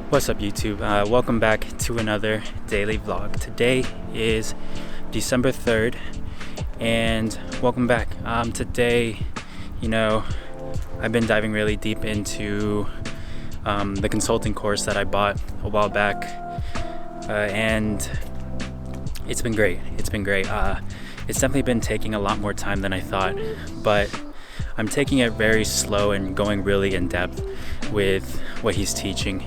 What's up, YouTube? Welcome back to another daily vlog. Today is December 3rd and welcome back. Today, I've been diving really deep into the consulting course that I bought a while back, and it's been great. It's definitely been taking a lot more time than I thought, but I'm taking it very slow and going really in depth with what he's teaching.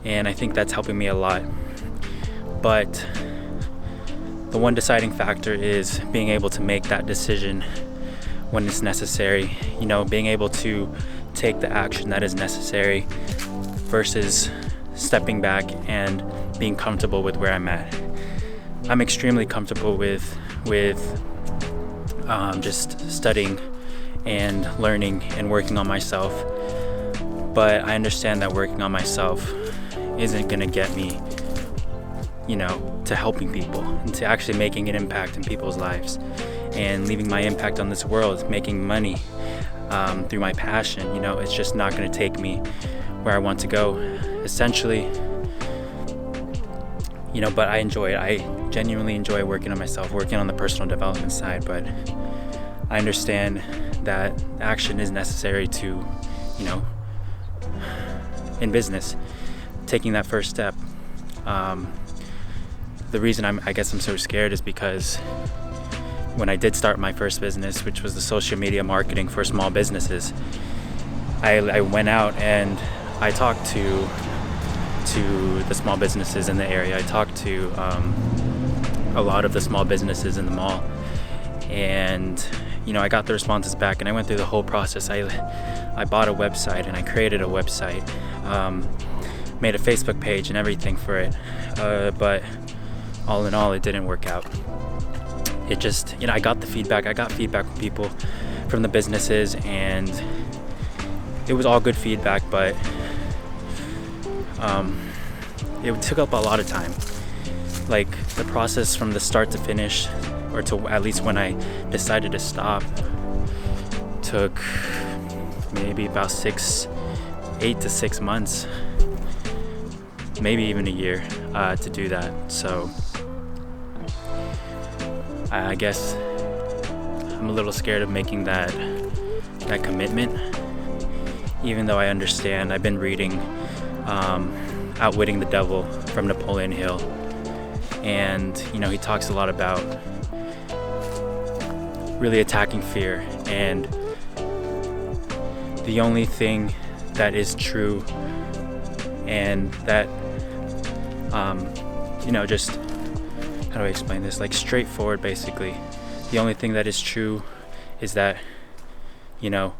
And I think that's helping me a lot. But the one deciding factor is being able to make that decision when it's necessary, being able to take the action that is necessary versus stepping back and being comfortable with where I'm at. I'm extremely comfortable with just studying and learning and working on myself, but I understand that working on myself isn't gonna get me, to helping people and to actually making an impact in people's lives and leaving my impact on this world, making money through my passion. It's just not gonna take me where I want to go, essentially. But I enjoy it. I genuinely enjoy working on myself, working on the personal development side, but I understand that action is necessary to, in business, taking that first step. The reason I guess I'm so scared is because when I did start my first business, which was the social media marketing for small businesses, I went out and I talked to the small businesses in the area. I talked to a lot of the small businesses in the mall, and I got the responses back, and I went through the whole process. I bought a website and I created a website, made a Facebook page and everything for it, but all in all, it didn't work out. It just, I got feedback from people, from the businesses, and it was all good feedback, but it took up a lot of time. Like, the process from the start to finish, or to at least when I decided to stop, took maybe about 8 to 6 months, maybe even a year, to do that. So I guess I'm a little scared of making that commitment, even though I understand. I've been reading Outwitting the Devil from Napoleon Hill, and he talks a lot about really attacking fear, and the only thing that is true, and that just, how do I explain this, like, straightforward, basically, the only thing that is true is that a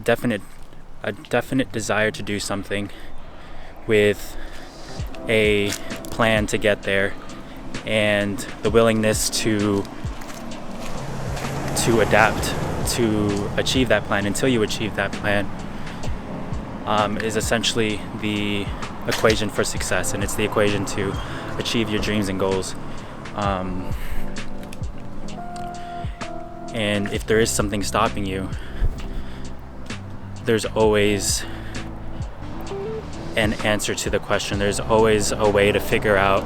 definite desire to do something with a plan to get there, and the willingness to adapt to achieve that plan until you achieve that plan, is essentially the equation for success, and it's the equation to achieve your dreams and goals. And if there is something stopping you, there's always an answer to the question. There's always a way to figure out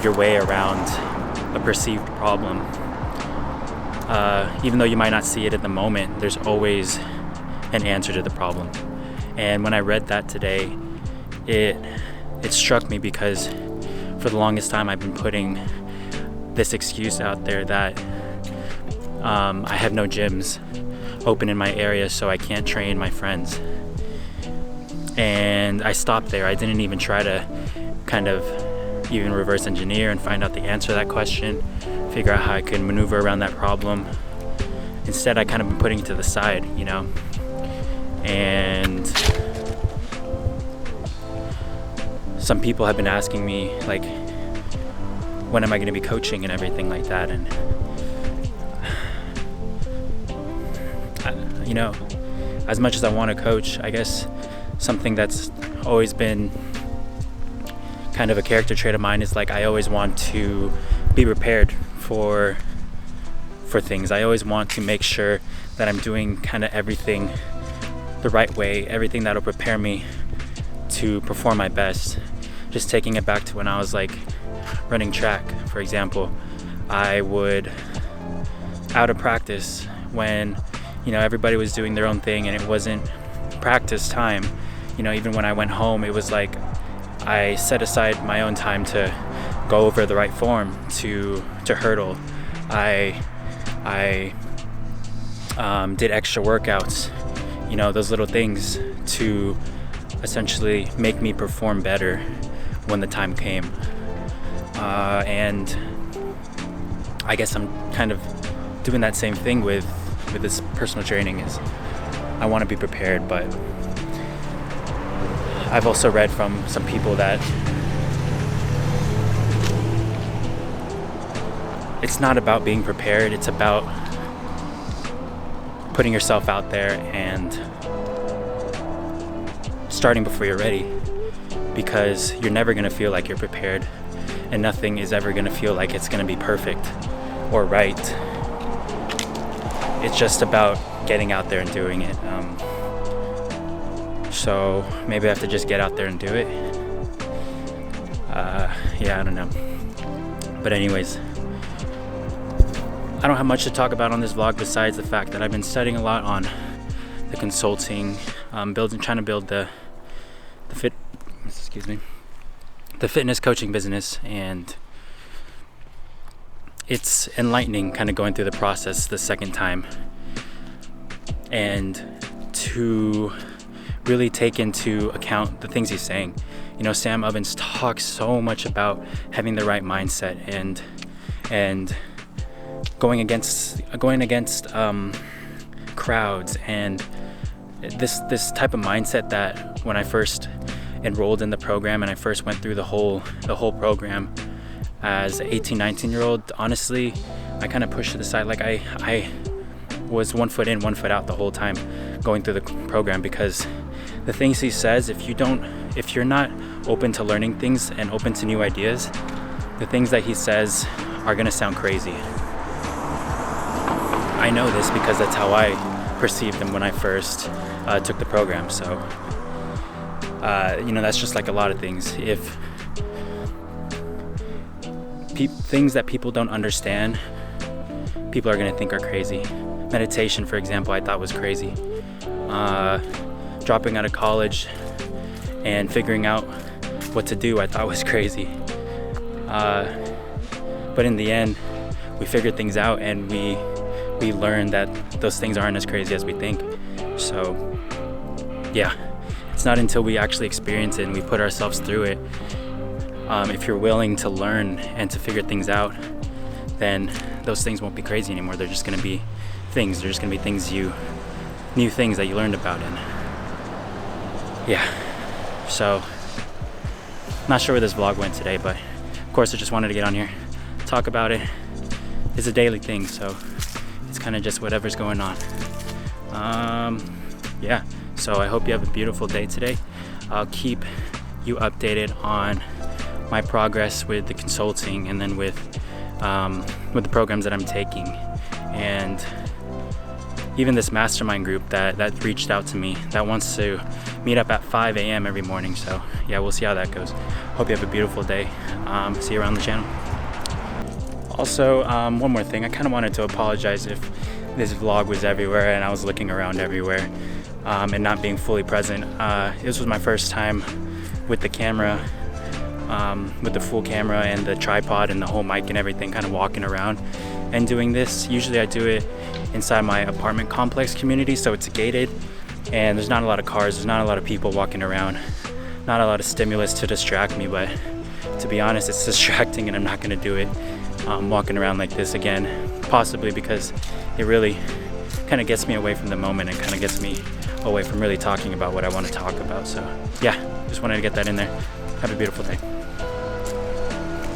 your way around a perceived problem. Even though you might not see it at the moment, there's always an answer to the problem. And when I read that today, it struck me, because for the longest time I've been putting this excuse out there that I have no gyms open in my area, so I can't train my friends. And I stopped there. I didn't even try to kind of even reverse engineer and find out the answer to that question, figure out how I could maneuver around that problem. Instead, I kind of been putting it to the side, and some people have been asking me, like, when am I going to be coaching and everything like that, and as much as I want to coach, I guess something that's always been kind of a character trait of mine is, like, I always want to be prepared for for things. I always want to make sure that I'm doing kind of everything the right way, everything that'll prepare me to perform my best. Just taking it back to when I was like running track, for example, I would, out of practice, when everybody was doing their own thing and it wasn't practice time, even when I went home, it was like I set aside my own time to go over the right form to hurdle. I did extra workouts, those little things to essentially make me perform better when the time came. And I guess I'm kind of doing that same thing with this personal training. Is I want to be prepared, but I've also read from some people that it's not about being prepared, it's about putting yourself out there and starting before you're ready, because you're never going to feel like you're prepared, and nothing is ever going to feel like it's going to be perfect or right. It's just about getting out there and doing it. So maybe I have to just get out there and do it. I don't know. But anyways, I don't have much to talk about on this vlog besides the fact that I've been studying a lot on the consulting, trying to build the fitness coaching business, and it's enlightening kind of going through the process the second time and to really take into account the things he's saying. Sam Ovens talks so much about having the right mindset and going against crowds, and this type of mindset that when I first enrolled in the program and I first went through the whole program as an 18-19-year-old, honestly, I kind of pushed it aside. Like I was 1 foot in, 1 foot out the whole time going through the program, because the things he says, if you're not open to learning things and open to new ideas, the things that he says are gonna sound crazy. I know this because that's how I perceived them when I first took the program. So that's just like a lot of things. If things that people don't understand, people are gonna think are crazy. Meditation, for example, I thought was crazy. Dropping out of college and figuring out what to do, I thought was crazy. But in the end, we figured things out, and we learned that those things aren't as crazy as we think. So yeah, it's not until we actually experience it and we put ourselves through it. If you're willing to learn and to figure things out, then those things won't be crazy anymore. They're just gonna be things. They're just gonna be new things that you learned about. And yeah, so not sure where this vlog went today, but of course I just wanted to get on here, talk about it. It's a daily thing, so it's kind of just whatever's going on. Yeah, so I hope you have a beautiful day today. I'll keep you updated on my progress with the consulting, and then with the programs that I'm taking, and even this mastermind group that reached out to me that wants to meet up at 5 a.m. every morning. So yeah, we'll see how that goes. Hope you have a beautiful day. See you around the channel. Also, one more thing, I kind of wanted to apologize if this vlog was everywhere and I was looking around everywhere and not being fully present. This was my first time with the camera, with the full camera and the tripod and the whole mic and everything, kind of walking around and doing this. Usually I do it inside my apartment complex community, so it's gated and there's not a lot of cars, there's not a lot of people walking around, not a lot of stimulus to distract me. But to be honest, it's distracting, and I'm not going to do it walking around like this again, possibly because it really kind of gets me away from the moment and kind of gets me away from really talking about what I want to talk about. So yeah, just wanted to get that in there. Have a beautiful day.